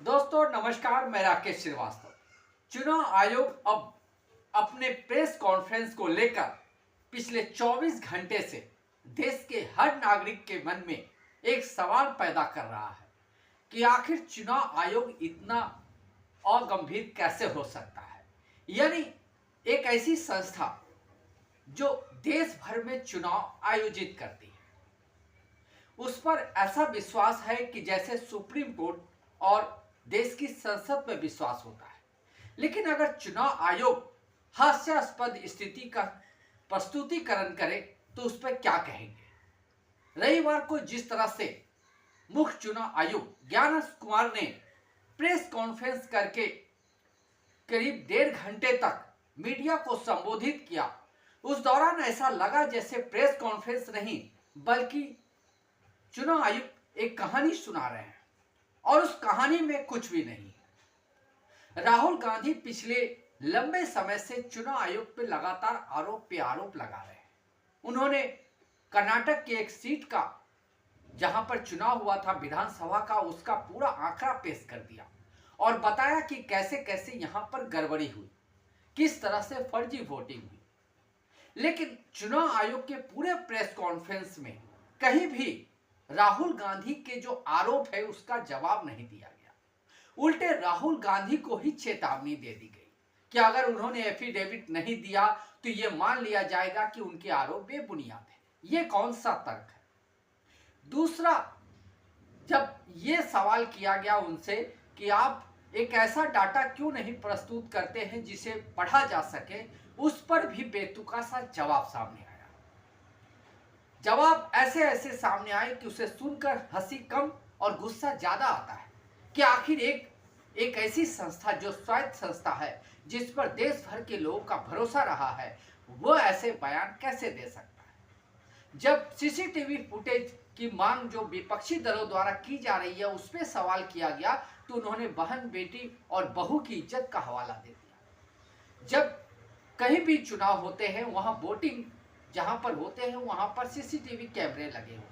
दोस्तों नमस्कार, मैं राकेश श्रीवास्तव। चुनाव आयोग अब अपने प्रेस कॉन्फ्रेंस को लेकर पिछले 24 घंटे से देश के हर नागरिक के मन में एक सवाल पैदा कर रहा है कि आखिर चुनाव आयोग इतना अगंभीर कैसे हो सकता है। यानी एक ऐसी संस्था जो देश भर में चुनाव आयोजित करती है, उस पर ऐसा विश्वास है कि जैसे सुप्रीम कोर्ट और देश की संसद में विश्वास होता है। लेकिन अगर चुनाव आयोग हास्यास्पद स्थिति का प्रस्तुतिकरण करे तो उस पर क्या कहेंगे। रविवार को जिस तरह से मुख्य चुनाव आयुक्त ज्ञानेश कुमार ने प्रेस कॉन्फ्रेंस करके करीब 1.5 घंटे तक मीडिया को संबोधित किया, उस दौरान ऐसा लगा जैसे प्रेस कॉन्फ्रेंस नहीं बल्कि चुनाव आयुक्त एक कहानी सुना रहे हैं और उस कहानी में कुछ भी नहीं है। राहुल गांधी पिछले लंबे समय से चुनाव आयोग पे लगातार आरोप लगा रहे हैं। उन्होंने कर्नाटक की एक सीट का, जहां पर चुनाव हुआ था विधानसभा का, उसका पूरा आंकड़ा पेश कर दिया और बताया कि कैसे कैसे यहां पर गड़बड़ी हुई, किस तरह से फर्जी वोटिंग हुई। लेकिन चुनाव आयोग के पूरे प्रेस कॉन्फ्रेंस में कहीं भी राहुल गांधी के जो आरोप है उसका जवाब नहीं दिया गया। उल्टे राहुल गांधी को ही चेतावनी दे दी गई कि अगर उन्होंने एफिडेविट नहीं दिया तो ये मान लिया जाएगा कि उनके आरोप बेबुनियाद है। ये कौन सा तर्क है। दूसरा, जब ये सवाल किया गया उनसे कि आप एक ऐसा डाटा क्यों नहीं प्रस्तुत करते हैं जिसे पढ़ा जा सके, उस पर भी बेतुका सा जवाब सामने आया। जवाब ऐसे ऐसे सामने आए कि उसे सुनकर हंसी कम और गुस्सा ज्यादा आता है कि आखिर एक ऐसी संस्था जो स्वायत्त संस्था है, जिस पर देश भर के लोगों का भरोसा रहा है, वो ऐसे बयान कैसे दे सकता है। जब सीसीटीवी फुटेज की मांग जो विपक्षी दलों द्वारा की जा रही है उस पर सवाल किया गया तो उन्होंने बहन, बेटी और बहू की इज्जत का हवाला दे दिया। जब कहीं भी चुनाव होते हैं वहां वोटिंग जहां पर होते हैं वहां पर सीसीटीवी कैमरे लगे हो।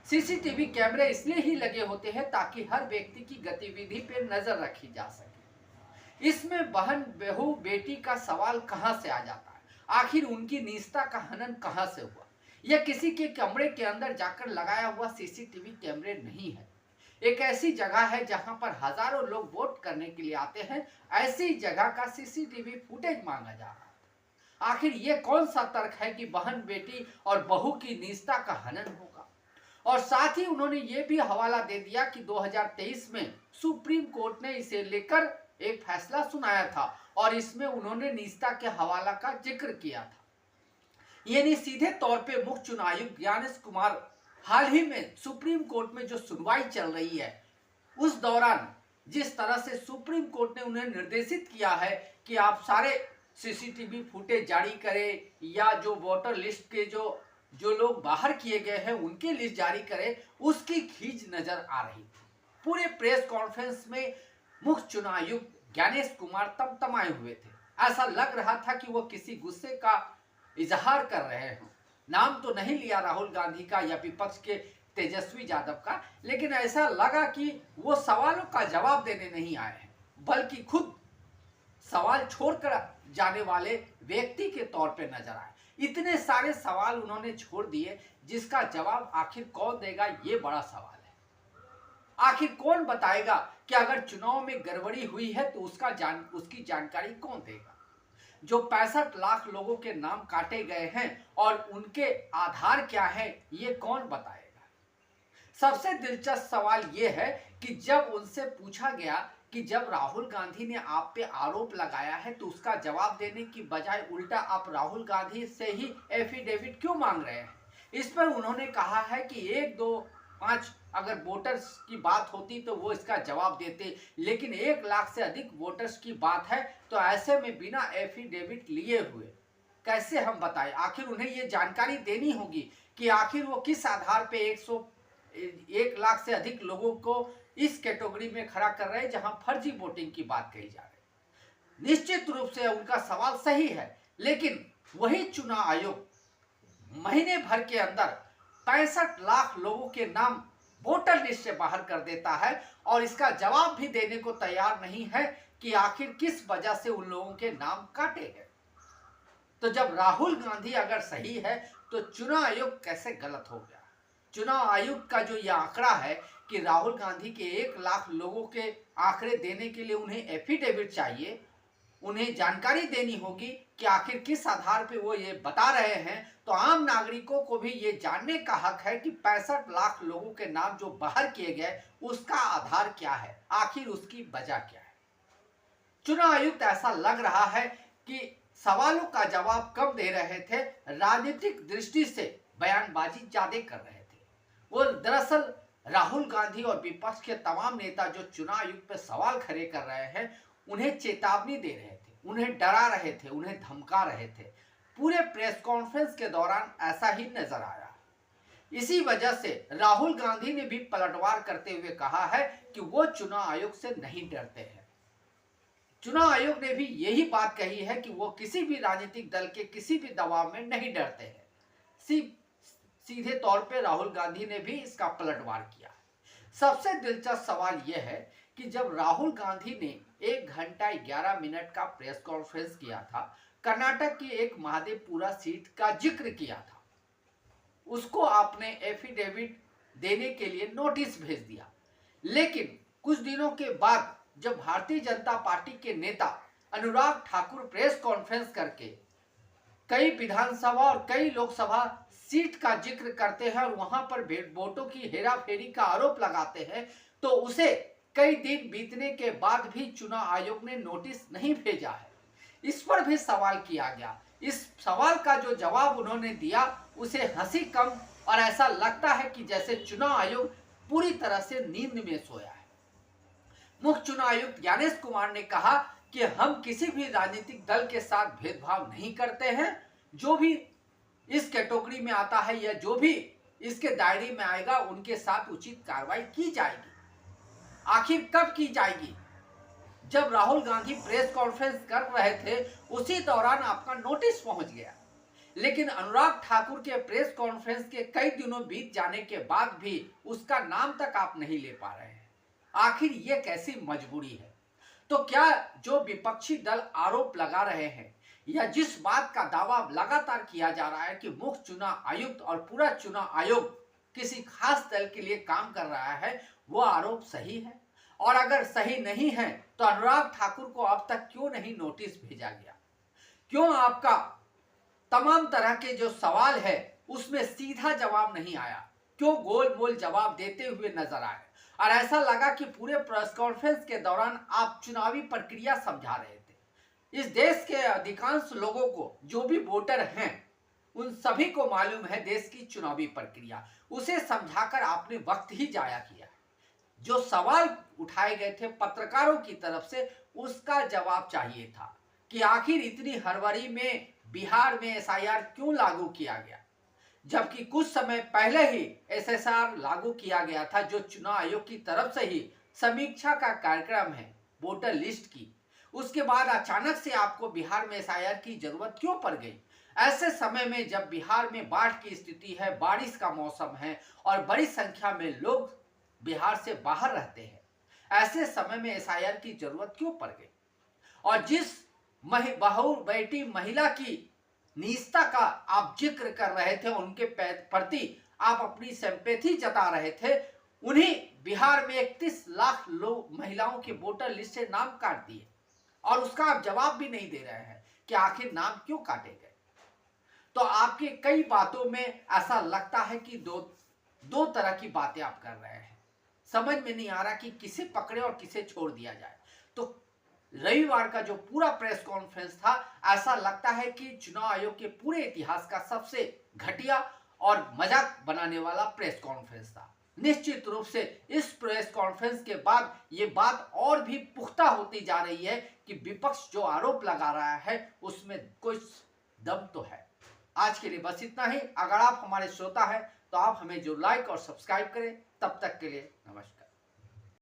सीसीटीवी कैमरे इसलिए ही लगे होते हैं ताकि हर व्यक्ति की गतिविधि पर नजर रखी जा सके। इसमें बहन, बहू, बेटी का सवाल कहां से आ जाता है। आखिर उनकी निजता का हनन कहां से हुआ। यह किसी के कमरे के अंदर जाकर लगाया हुआ सीसीटीवी कैमरे नहीं है। एक ऐसी जगह है जहां पर हजारों लोग वोट करने के लिए आते हैं, ऐसी जगह का सीसीटीवी फुटेज मांगा जा रहा है। आखिर ये कौन सा तर्क है कि बहन, बेटी और बहू की निजता का हनन होगा। और साथ ही उन्होंने ये भी हवाला दे दिया कि 2023 में सुप्रीम कोर्ट ने इसे लेकर एक फैसला सुनाया था और इसमें उन्होंने निजता के हवाला का जिक्र किया था। यानी सीधे तौर पे मुख्य चुनाव आयुक्त ज्ञानेश कुमार हाल ही में सुप्रीम कोर्ट में जो सुनवाई चल रही है उस दौरान जिस तरह से सुप्रीम कोर्ट ने उन्हें निर्देशित किया है कि आप सारे सीसीटीवी फुटेज जारी करें या जो वोटर लिस्ट के जो लोग बाहर किए गए हैं उनकी लिस्ट जारी करें, उसकी खींच नजर आ रही थी। पूरे प्रेस कॉन्फ्रेंस में मुख्य चुनाव आयुक्त ज्ञानेश कुमार तमतमाए हुए थे। ऐसा लग रहा था कि वो किसी गुस्से का इजहार कर रहे हों। नाम तो नहीं लिया राहुल गांधी का या विपक्ष के तेजस्वी यादव का, लेकिन ऐसा लगा कि वो सवालों का जवाब देने नहीं आए हैं बल्कि खुद सवाल छोड़कर जाने वाले व्यक्ति के तौर पे नजर आए। इतने सारे सवाल उन्होंने छोड़ दिए जिसका जवाब आखिर कौन देगा, ये बड़ा सवाल है। आखिर कौन बताएगा कि अगर चुनाव में गड़बड़ी हुई है तो उसकी जानकारी कौन देगा। जो 65 लाख लोगों के नाम काटे गए हैं और उनके आधार क्या है, ये कौन बताएगा। सबसे दिलचस्प सवाल यह है कि जब उनसे पूछा गया कि जब राहुल गांधी ने आप पे आरोप लगाया है तो उसका जवाब देने की बजाय उल्टा आप राहुल गांधी से ही एफिडेविट क्यों मांग रहे हैं, इस पर उन्होंने कहा है कि 1, 2, 5 अगर वोटर्स की बात होती तो वो इसका जवाब देते, लेकिन 1 लाख से अधिक वोटर्स की बात है तो ऐसे में बिना एफिडेविट लिए हुए कैसे हम बताएं। आखिर उन्हें ये जानकारी देनी होगी कि आखिर वो किस आधार पे 1 लाख से अधिक लोगों को इस कैटेगरी में खड़ा कर रहे हैं जहां फर्जी वोटिंग की बात कही जा रही है। निश्चित रूप से उनका सवाल सही है, लेकिन वही चुनाव आयोग महीने भर के अंदर 65 लाख लोगों के नाम वोटर लिस्ट से बाहर कर देता है और इसका जवाब भी देने को तैयार नहीं है कि आखिर किस वजह से उन लोगों के नाम काटे गए। तो जब राहुल गांधी अगर सही है तो चुनाव आयोग कैसे गलत हो गया? चुनाव आयोग का जो यह आंकड़ा है कि राहुल गांधी के 1 लाख लोगों के आंकड़े देने के लिए उन्हें एफिडेविट चाहिए, उन्हें जानकारी देनी होगी कि आखिर किस आधार पे वो ये बता रहे हैं। तो आम नागरिकों को भी ये जानने का हक है कि 65 लाख लोगों के नाम जो बाहर किए गए उसका आधार क्या है, आखिर उसकी वजह क्या है। चुनाव आयुक्त ऐसा लग रहा है कि सवालों का जवाब कम दे रहे थे, राजनीतिक दृष्टि से बयानबाजी ज्यादा कर रहे थे। वो दरअसल राहुल गांधी और विपक्ष के तमाम नेता जो चुनाव आयुक्त पर सवाल खड़े कर रहे हैं उन्हें चेतावनी दे रहे थे, उन्हें डरा रहे थे, उन्हें धमका रहे थे। पूरे प्रेस कॉन्फ्रेंस के दौरान ऐसा ही नजर आया। इसी वजह से राहुल गांधी ने भी पलटवार करते हुए कहा है कि वो चुनाव आयोग से नहीं डरते हैं। चुनाव आयोग ने भी यही बात कही है कि वो किसी भी राजनीतिक दल के किसी भी दबाव में नहीं डरते हैं। सीधे तौर पे राहुल गांधी ने भी इसका पलटवार किया। सबसे दिलचस्प सवाल यह है कि जब राहुल गांधी ने 1 घंटा 11 मिनट का प्रेस कॉन्फ्रेंस किया था, कर्नाटक की एक महादेवपुरा सीट का जिक्र किया था, उसको आपने एफिडेविट देने के लिए नोटिस भेज दिया। लेकिन कुछ दिनों के बाद जब भारतीय जनता पार्टी के नेता अनुराग ठाकुर प्रेस कॉन्फ्रेंस करके कई विधानसभा और कई लोकसभा सीट का जिक्र करते हैं और वहां पर वोटों की हेराफेरी का आरोप लगाते हैं, तो उसे कई दिन बीतने के बाद भी चुनाव आयोग ने नोटिस नहीं भेजा है। इस पर भी सवाल किया गया। इस सवाल का जो जवाब उन्होंने दिया उसे हंसी कम और ऐसा लगता है कि जैसे चुनाव आयोग पूरी तरह से नींद में सोया है। मुख्य चुनाव आयुक्त ज्ञानेश कुमार ने कहा कि हम किसी भी राजनीतिक दल के साथ भेदभाव नहीं करते हैं, जो भी इस कैटेगरी में आता है या जो भी इसके दायरे में आएगा उनके साथ उचित कार्रवाई की जाएगी। आखिर कब की जाएगी? जब राहुल गांधी प्रेस कॉन्फ्रेंस कर रहे थे उसी दौरान आपका नोटिस पहुंच गया। लेकिन अनुराग ठाकुर के प्रेस कॉन्फ्रेंस के कई दिनों बीत जाने के बाद भी उसका नाम तक आप नहीं ले पा रहे हैं। आखिर ये कैसी मजबूरी है? तो क्या जो विपक्षी दल आरोप लगा रहे हैं या जिस बात का दावा लगातार किया जा रहा है कि मुख्य चुनाव आयुक्त और पूरा चुनाव आयोग किसी खास दल के लिए काम कर रहा है, वो आरोप सही है? और अगर सही नहीं है तो अनुराग ठाकुर को अब तक क्यों नहीं नोटिस भेजा गया? क्यों आपका तमाम तरह के जो सवाल है उसमें सीधा जवाब नहीं आया? क्यों गोल मोल जवाब देते हुए नजर आए? और ऐसा लगा कि पूरे प्रेस कॉन्फ्रेंस के दौरान आप चुनावी प्रक्रिया समझा रहे थे। इस देश के अधिकांश लोगों को, जो भी वोटर हैं, उन सभी को मालूम है देश की चुनावी प्रक्रिया। उसे समझाकर आपने वक्त ही जाया किया। जो सवाल उठाए गए थे पत्रकारों की तरफ से उसका जवाब चाहिए था कि आखिर इतनी हड़बड़ी में बिहार में एसआईआर क्यों लागू किया गया, जबकि कुछ समय पहले ही एसएसआर लागू किया गया था, जो चुनाव आयोग की तरफ से ही समीक्षा का कार्यक्रम है वोटर लिस्ट की। उसके बाद अचानक से आपको बिहार में एसआईआर की जरूरत क्यों पड़ गई? ऐसे समय में जब बिहार में बाढ़ की स्थिति है, बारिश का मौसम है और बड़ी संख्या में लोग बिहार से बाहर रहते हैं, ऐसे समय में एसआईआर की जरूरत क्यों पड़ गई? और जिस बहू बेटी महिला की निजता का आप जिक्र कर रहे थे, उनके प्रति आप अपनी सिंपैथी जता रहे थे, उन्हीं बिहार में 31 लाख लोग महिलाओं के वोटर लिस्ट से नाम काट दिए और उसका आप जवाब भी नहीं दे रहे हैं कि आखिर नाम क्यों काटे गए। तो आपके कई बातों में ऐसा लगता है कि दो तरह की बातें आप कर रहे हैं। समझ में नहीं आ रहा कि किसे पकड़े और किसे छोड़ दिया जाए। तो रविवार का जो पूरा प्रेस कॉन्फ्रेंस था, ऐसा लगता है कि चुनाव आयोग के पूरे इतिहास का सबसे घटिया और मजाक बनाने वाला प्रेस कॉन्फ्रेंस था। निश्चित रूप से इस प्रेस कॉन्फ्रेंस के बाद ये बात और भी पुख्ता होती जा रही है कि विपक्ष जो आरोप लगा रहा है उसमें कुछ दम तो है। आज के लिए बस इतना ही। अगर आप हमारे श्रोता हैं तो आप हमें जो लाइक और सब्सक्राइब करें। तब तक के लिए नमस्कार।